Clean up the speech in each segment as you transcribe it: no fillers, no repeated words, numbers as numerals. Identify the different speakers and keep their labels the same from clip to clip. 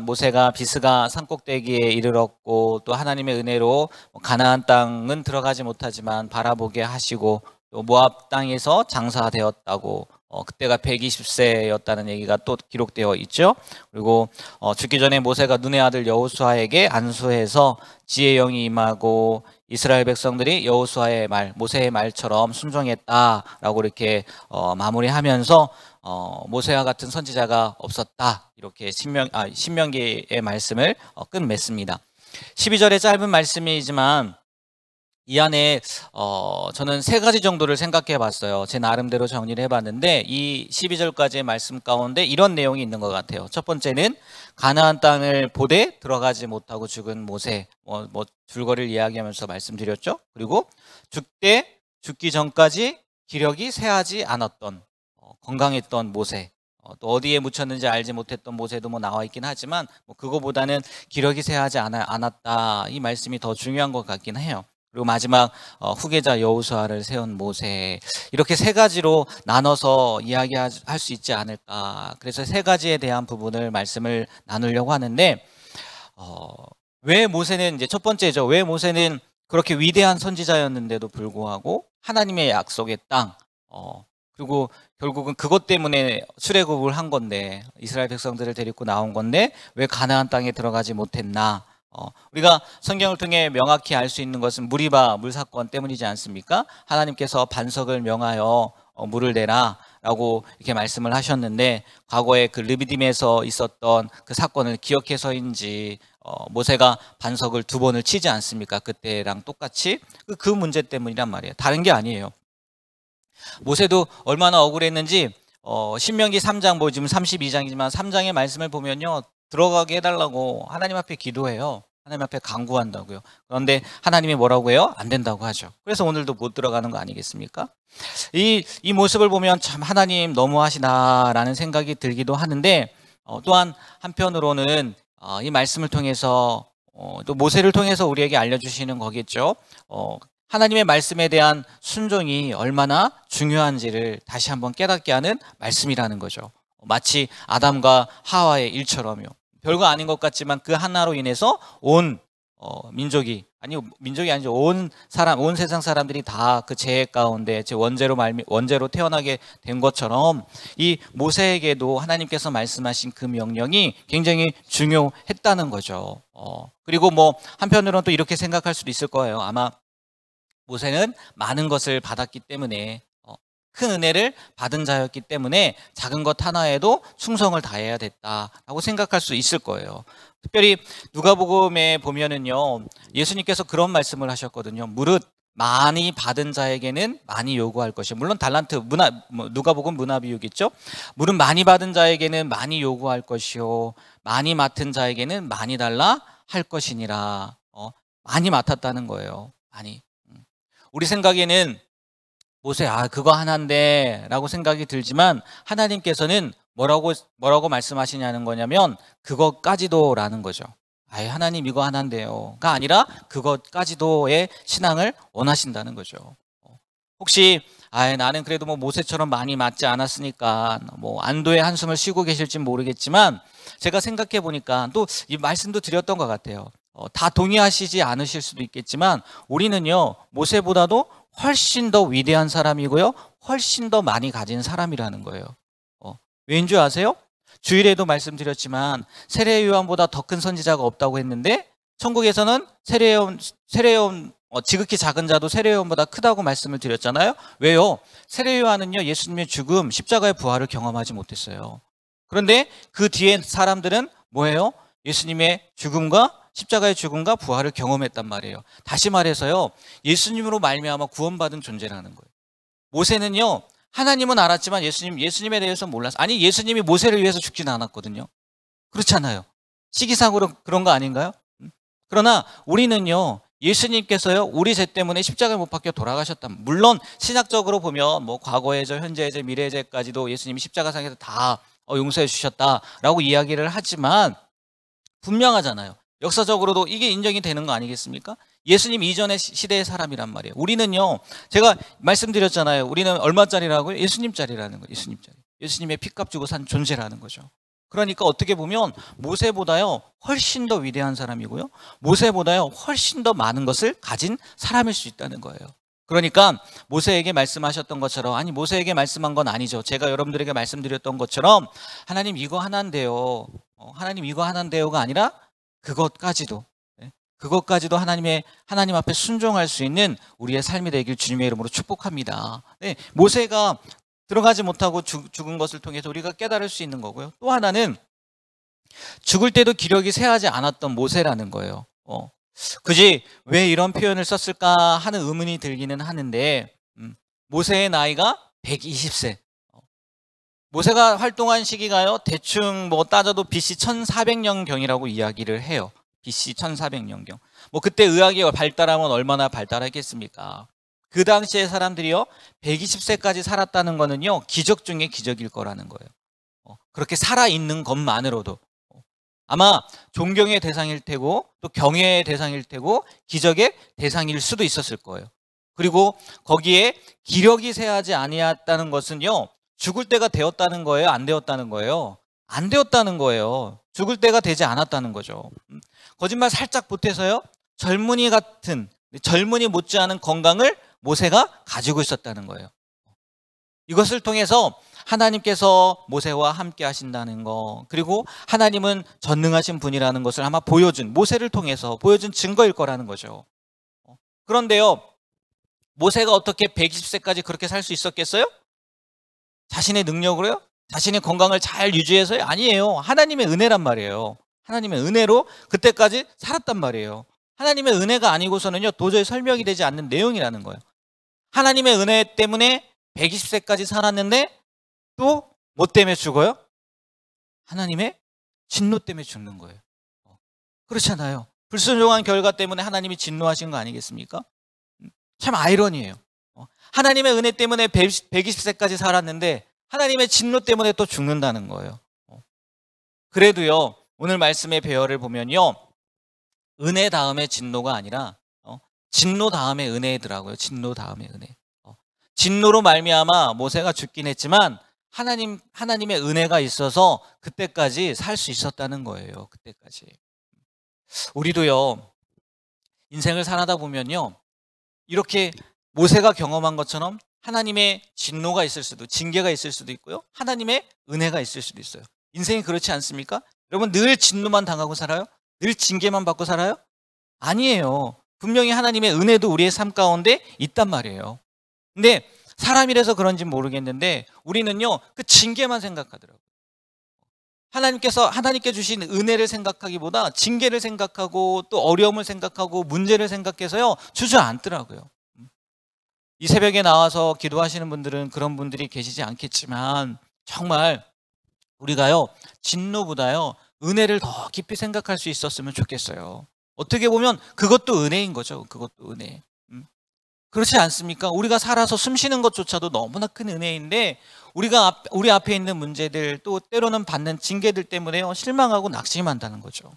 Speaker 1: 모세가 비스가 산꼭대기에 이르렀고 또 하나님의 은혜로 가나안 땅은 들어가지 못하지만 바라보게 하시고 또 모압 땅에서 장사되었다고 그때가 120세였다는 얘기가 또 기록되어 있죠. 그리고 죽기 전에 모세가 눈의 아들 여호수아에게 안수해서 지혜의 영이 임하고 이스라엘 백성들이 여호수아의 말, 모세의 말처럼 순종했다라고 이렇게 마무리하면서 모세와 같은 선지자가 없었다. 이렇게 신명기의 말씀을 끝맺습니다. 12절의 짧은 말씀이지만 이 안에 저는 세 가지 정도를 생각해 봤어요. 제 나름대로 정리를 해봤는데 이 12절까지의 말씀 가운데 이런 내용이 있는 것 같아요. 첫 번째는 가나안 땅을 보되 들어가지 못하고 죽은 모세, 줄거리를 이야기하면서 말씀드렸죠. 그리고 죽기 전까지 기력이 쇠하지 않았던 건강했던 모세, 또 어디에 묻혔는지 알지 못했던 모세도 나와 있긴 하지만 그거보다는 기력이 쇠하지 않았다. 이 말씀이 더 중요한 것 같긴 해요. 그리고 마지막 후계자 여호수아를 세운 모세, 이렇게 세 가지로 나눠서 이야기할 수 있지 않을까. 그래서 세 가지에 대한 부분을 말씀을 나누려고 하는데 왜 모세는 이제 첫 번째죠. 왜 모세는 그렇게 위대한 선지자였는데도 불구하고 하나님의 약속의 땅, 그리고 결국은 그것 때문에 출애굽을 한 건데 이스라엘 백성들을 데리고 나온 건데 왜 가나안 땅에 들어가지 못했나? 우리가 성경을 통해 명확히 알 수 있는 것은 무리바 물 사건 때문이지 않습니까? 하나님께서 반석을 명하여 물을 내라 라고 이렇게 말씀을 하셨는데 과거에 그 르비딤에서 있었던 그 사건을 기억해서인지 모세가 반석을 2번을 치지 않습니까? 그때랑 똑같이 그 문제 때문이란 말이에요. 다른 게 아니에요. 모세도 얼마나 억울했는지 신명기 3장 지금 32장이지만 3장의 말씀을 보면요, 들어가게 해달라고 하나님 앞에 기도해요. 하나님 앞에 간구한다고요. 그런데 하나님이 뭐라고 해요? 안 된다고 하죠. 그래서 오늘도 못 들어가는 거 아니겠습니까? 이 모습을 보면 참 하나님 너무하시나라는 생각이 들기도 하는데 또한 한편으로는 이 말씀을 통해서 또 모세를 통해서 우리에게 알려주시는 거겠죠. 하나님의 말씀에 대한 순종이 얼마나 중요한지를 다시 한번 깨닫게 하는 말씀이라는 거죠. 마치 아담과 하와의 일처럼요. 별거 아닌 것 같지만 그 하나로 인해서 온 민족이 아니죠. 온 세상 사람들이 다 그 죄 가운데 원죄로 태어나게 된 것처럼 이 모세에게도 하나님께서 말씀하신 그 명령이 굉장히 중요했다는 거죠. 그리고 한편으로는 또 이렇게 생각할 수도 있을 거예요. 아마 모세는 많은 것을 받았기 때문에 큰 은혜를 받은 자였기 때문에 작은 것 하나에도 충성을 다해야 됐다라고 생각할 수 있을 거예요. 특별히 누가복음에 보면은요, 예수님께서 그런 말씀을 하셨거든요. 무릇 많이 받은 자에게는 많이 요구할 것이요. 물론 달란트 누가복음 문화비유겠죠. 무릇 많이 받은 자에게는 많이 요구할 것이요, 많이 맡은 자에게는 많이 달라 할 것이니라. 많이 맡았다는 거예요. 많이. 우리 생각에는 모세 그거 하나인데 라고 생각이 들지만 하나님께서는 뭐라고 말씀하시냐는 거냐면 그것까지도 라는 거죠. 하나님 이거 하나인데요가 아니라 그것까지도의 신앙을 원하신다는 거죠. 혹시 나는 그래도 모세처럼 많이 맞지 않았으니까 안도의 한숨을 쉬고 계실진 모르겠지만 제가 생각해 보니까 또 이 말씀도 드렸던 것 같아요. 다 동의하시지 않으실 수도 있겠지만 우리는요, 모세보다도 훨씬 더 위대한 사람이고요, 훨씬 더 많이 가진 사람이라는 거예요. 왜인 줄 아세요? 주일에도 말씀드렸지만 세례 요한보다 더 큰 선지자가 없다고 했는데 천국에서는 세례 요한 지극히 작은 자도 세례 요한보다 크다고 말씀을 드렸잖아요. 왜요? 세례 요한은요, 예수님의 죽음, 십자가의 부활을 경험하지 못했어요. 그런데 그 뒤에 사람들은 뭐예요? 예수님의 십자가의 죽음과 부활을 경험했단 말이에요. 다시 말해서요, 예수님으로 말미암아 구원받은 존재라는 거예요. 모세는요, 하나님은 알았지만 예수님에 대해서 몰랐어요. 아니, 예수님이 모세를 위해서 죽지는 않았거든요. 그렇잖아요. 시기상으로 그런 거 아닌가요? 그러나 우리는요, 예수님께서요, 우리 죄 때문에 십자가에 못 박혀 돌아가셨다. 물론 신학적으로 보면 과거의 죄, 현재의 죄, 미래의 죄까지도 예수님이 십자가상에서 다 용서해 주셨다라고 이야기를 하지만 분명하잖아요. 역사적으로도 이게 인정이 되는 거 아니겠습니까? 예수님 이전의 시대의 사람이란 말이에요. 우리는요, 제가 말씀드렸잖아요. 우리는 얼마짜리라고요? 예수님짜리라는 거예요. 예수님의 피값 주고 산 존재라는 거죠. 그러니까 어떻게 보면 모세보다요 훨씬 더 위대한 사람이고요. 모세보다요 훨씬 더 많은 것을 가진 사람일 수 있다는 거예요. 그러니까 모세에게 말씀하셨던 것처럼, 아니 모세에게 말씀한 건 아니죠. 제가 여러분들에게 말씀드렸던 것처럼 하나님 이거 하나인데요. 하나님 이거 하나인데요가 아니라 그것까지도, 그것까지도 하나님 앞에 순종할 수 있는 우리의 삶이 되길 주님의 이름으로 축복합니다. 모세가 들어가지 못하고 죽은 것을 통해서 우리가 깨달을 수 있는 거고요. 또 하나는 죽을 때도 기력이 쇠하지 않았던 모세라는 거예요. 굳이 왜 이런 표현을 썼을까 하는 의문이 들기는 하는데, 모세의 나이가 120세. 모세가 활동한 시기가요 대충 뭐 따져도 BC 1400년경이라고 이야기를 해요. BC 1400년경. 뭐 그때 의학이 발달하면 얼마나 발달했겠습니까? 그 당시에 사람들이요 120세까지 살았다는 거는요 기적 중에 기적일 거라는 거예요. 그렇게 살아있는 것만으로도 아마 존경의 대상일 테고 또 경외의 대상일 테고 기적의 대상일 수도 있었을 거예요. 그리고 거기에 기력이 쇠하지 아니했다는 것은요 죽을 때가 되었다는 거예요, 안 되었다는 거예요? 안 되었다는 거예요. 죽을 때가 되지 않았다는 거죠. 거짓말 살짝 보태서요 젊은이 못지않은 건강을 모세가 가지고 있었다는 거예요. 이것을 통해서 하나님께서 모세와 함께 하신다는 거, 그리고 하나님은 전능하신 분이라는 것을 아마 모세를 통해서 보여준 증거일 거라는 거죠. 그런데요 모세가 어떻게 120세까지 그렇게 살 수 있었겠어요? 자신의 능력으로요? 자신의 건강을 잘 유지해서요? 아니에요. 하나님의 은혜란 말이에요. 하나님의 은혜로 그때까지 살았단 말이에요. 하나님의 은혜가 아니고서는요 도저히 설명이 되지 않는 내용이라는 거예요. 하나님의 은혜 때문에 120세까지 살았는데 또 뭐 때문에 죽어요? 하나님의 진노 때문에 죽는 거예요. 그렇잖아요. 불순종한 결과 때문에 하나님이 진노하신 거 아니겠습니까? 참 아이러니해요. 하나님의 은혜 때문에 120세까지 살았는데 하나님의 진노 때문에 또 죽는다는 거예요. 그래도요 오늘 말씀의 배열을 보면요 은혜 다음에 진노가 아니라 진노 다음에 은혜더라고요. 진노 다음에 은혜. 진노로 말미암아 모세가 죽긴 했지만 하나님의 은혜가 있어서 그때까지 살 수 있었다는 거예요. 그때까지. 우리도요 인생을 살아다 보면요 이렇게 모세가 경험한 것처럼 하나님의 진노가 있을 수도, 징계가 있을 수도 있고요 하나님의 은혜가 있을 수도 있어요. 인생이 그렇지 않습니까? 여러분 늘 진노만 당하고 살아요? 늘 징계만 받고 살아요? 아니에요. 분명히 하나님의 은혜도 우리의 삶 가운데 있단 말이에요. 근데 사람이라서 그런지 모르겠는데 우리는요 그 징계만 생각하더라고요. 하나님께 주신 은혜를 생각하기보다 징계를 생각하고 또 어려움을 생각하고 문제를 생각해서요 주저앉더라고요. 이 새벽에 나와서 기도하시는 분들은 그런 분들이 계시지 않겠지만 정말 우리가요 진노보다요 은혜를 더 깊이 생각할 수 있었으면 좋겠어요. 어떻게 보면 그것도 은혜인 거죠. 그것도 은혜. 그렇지 않습니까? 우리가 살아서 숨 쉬는 것조차도 너무나 큰 은혜인데 우리 앞에 있는 문제들 또 때로는 받는 징계들 때문에요 실망하고 낙심한다는 거죠.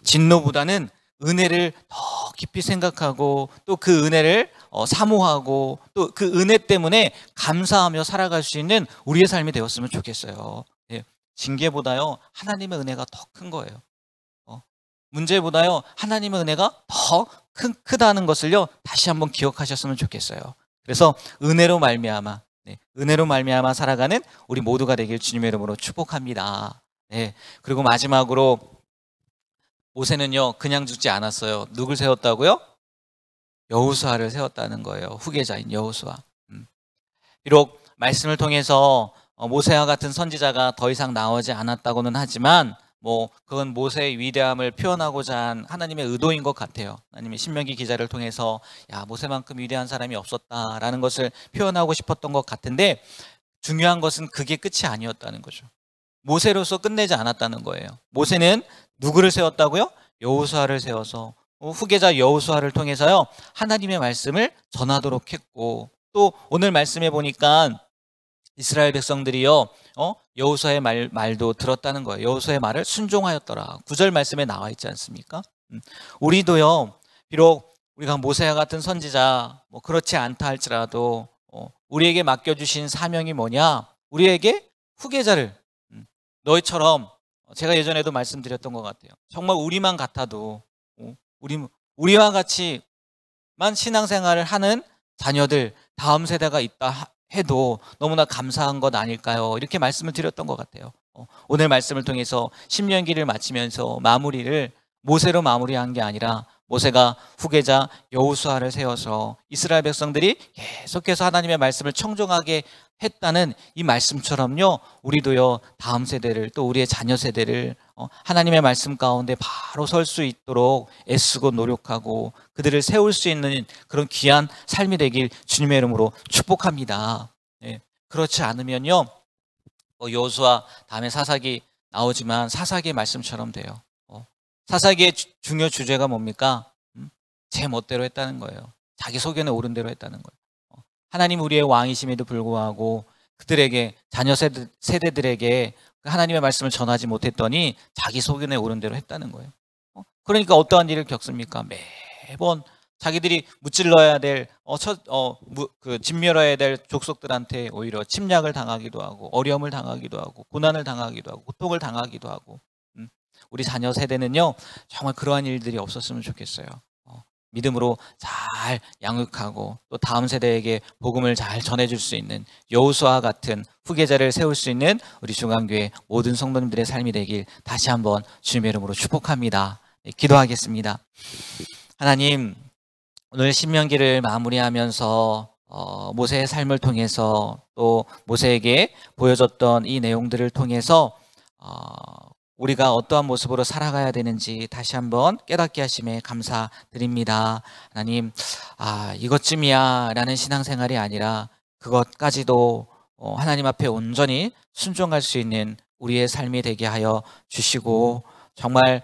Speaker 1: 진노보다는 은혜를 더 깊이 생각하고 또 그 은혜를 사모하고 또 그 은혜 때문에 감사하며 살아갈 수 있는 우리의 삶이 되었으면 좋겠어요. 징계보다요 하나님의 은혜가 더 큰 거예요. 문제보다요 하나님의 은혜가 더 크다는 것을요 다시 한번 기억하셨으면 좋겠어요. 그래서 은혜로 말미암아 살아가는 우리 모두가 되길 주님의 이름으로 축복합니다. 그리고 마지막으로 모세는요 그냥 죽지 않았어요. 누굴 세웠다고요? 여호수아를 세웠다는 거예요. 후계자인 여호수아. 비록 말씀을 통해서 모세와 같은 선지자가 더 이상 나오지 않았다고는 하지만 그건 모세의 위대함을 표현하고자 한 하나님의 의도인 것 같아요. 하나님의 신명기 기자를 통해서 모세만큼 위대한 사람이 없었다라는 것을 표현하고 싶었던 것 같은데 중요한 것은 그게 끝이 아니었다는 거죠. 모세로서 끝내지 않았다는 거예요. 모세는 누구를 세웠다고요? 여호수아를 세워서 후계자 여호수아를 통해서요 하나님의 말씀을 전하도록 했고 또 오늘 말씀해 보니까 이스라엘 백성들이요 여호수아의 말도 들었다는 거예요. 여호수아의 말을 순종하였더라. 9절 말씀에 나와 있지 않습니까? 우리도요 비록 우리가 모세와 같은 선지자 그렇지 않다 할지라도 우리에게 맡겨주신 사명이 뭐냐? 우리에게 후계자를 너희처럼 제가 예전에도 말씀드렸던 것 같아요. 정말 우리만 같아도 우리와 같이만 신앙생활을 하는 자녀들 다음 세대가 있다 해도 너무나 감사한 것 아닐까요? 이렇게 말씀을 드렸던 것 같아요. 오늘 말씀을 통해서 신명기를 마치면서 마무리를 모세로 마무리한 게 아니라 모세가 후계자 여호수아를 세워서 이스라엘 백성들이 계속해서 하나님의 말씀을 청종하게 했다는 이 말씀처럼요, 우리도요 다음 세대를 또 우리의 자녀 세대를 하나님의 말씀 가운데 바로 설 수 있도록 애쓰고 노력하고 그들을 세울 수 있는 그런 귀한 삶이 되길 주님의 이름으로 축복합니다. 네. 그렇지 않으면요, 여호수아 다음에 사사기 나오지만 사사기의 말씀처럼 돼요. 사사기의 중요 주제가 뭡니까? 제 멋대로 했다는 거예요. 자기 소견에 오른 대로 했다는 거예요. 하나님 우리의 왕이심에도 불구하고 그들에게 자녀 세대들에게 하나님의 말씀을 전하지 못했더니 자기 소견에 오른 대로 했다는 거예요. 그러니까 어떠한 일을 겪습니까? 매번 자기들이 무찔러야 될, 진멸해야 될 족속들한테 오히려 침략을 당하기도 하고 어려움을 당하기도 하고 고난을 당하기도 하고 고통을 당하기도 하고. 우리 자녀 세대는요 정말 그러한 일들이 없었으면 좋겠어요. 믿음으로 잘 양육하고 또 다음 세대에게 복음을 잘 전해줄 수 있는 여호수아와 같은 후계자를 세울 수 있는 우리 중앙교회 모든 성도님들의 삶이 되길 다시 한번 주님의 이름으로 축복합니다. 네, 기도하겠습니다. 하나님, 오늘 신명기를 마무리하면서 모세의 삶을 통해서 또 모세에게 보여줬던 이 내용들을 통해서 우리가 어떠한 모습으로 살아가야 되는지 다시 한번 깨닫게 하심에 감사드립니다. 하나님, 이것쯤이야 라는 신앙생활이 아니라 그것까지도 하나님 앞에 온전히 순종할 수 있는 우리의 삶이 되게 하여 주시고, 정말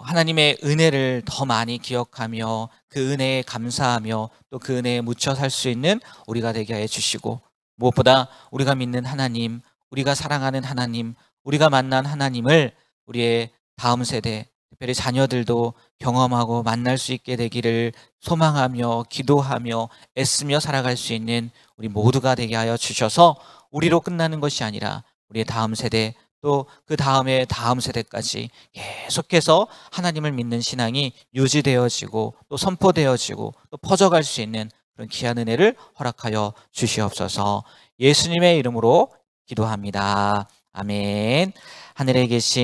Speaker 1: 하나님의 은혜를 더 많이 기억하며 그 은혜에 감사하며 또 그 은혜에 묻혀 살 수 있는 우리가 되게 하여 주시고, 무엇보다 우리가 믿는 하나님, 우리가 사랑하는 하나님, 우리가 만난 하나님을 우리의 다음 세대, 특별히 자녀들도 경험하고 만날 수 있게 되기를 소망하며 기도하며 애쓰며 살아갈 수 있는 우리 모두가 되게 하여 주셔서 우리로 끝나는 것이 아니라 우리의 다음 세대 또 그 다음의 다음 세대까지 계속해서 하나님을 믿는 신앙이 유지되어지고 또 선포되어지고 또 퍼져갈 수 있는 그런 귀한 은혜를 허락하여 주시옵소서. 예수님의 이름으로 기도합니다. 아멘. 하늘에 계신